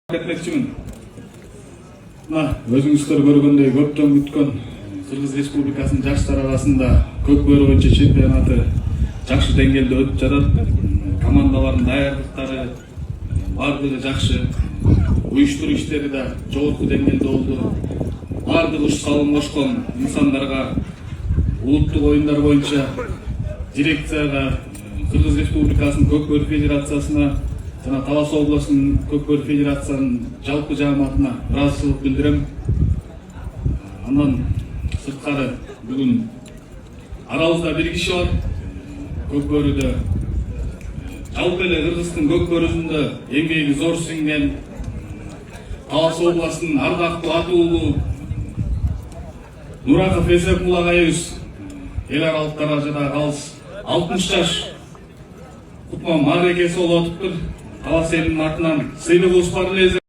Etmekçimin. Өзүңүздөр көргөндөй көптөн күткөн Кыргыз Республикасынын жаштар арасында көк бөрү боюнча чемпионаты жакшы деңгээлде өтүп жатат. Командалардын даярдыктары бардыгы жакшы. Уюштуруу иштери да жогорку деңгээлде болду. Бардыгы күч салым кошкон инсандарга улуттук оюндар боюнча дирекцияга, Кыргыз Республикасынын көк бөрү федерациясына жана Талас областынын көк бөрү федерациянын жалпы жааматына ыраазычылык билдирем. Андан сырткары бүгүн арабызда бир киши бар. Көк бөрүдө жалпы эле Кыргыздын көк бөрүсүндө эмгеги зор сиңген Талас областынын ардактуу аты уулу Нураков Эсепмул агайыбыз эл аралык даражада алыс 60 жаш кутман мааракеси болуп атыптыр. Талас элинин атынан сыйлык успар эле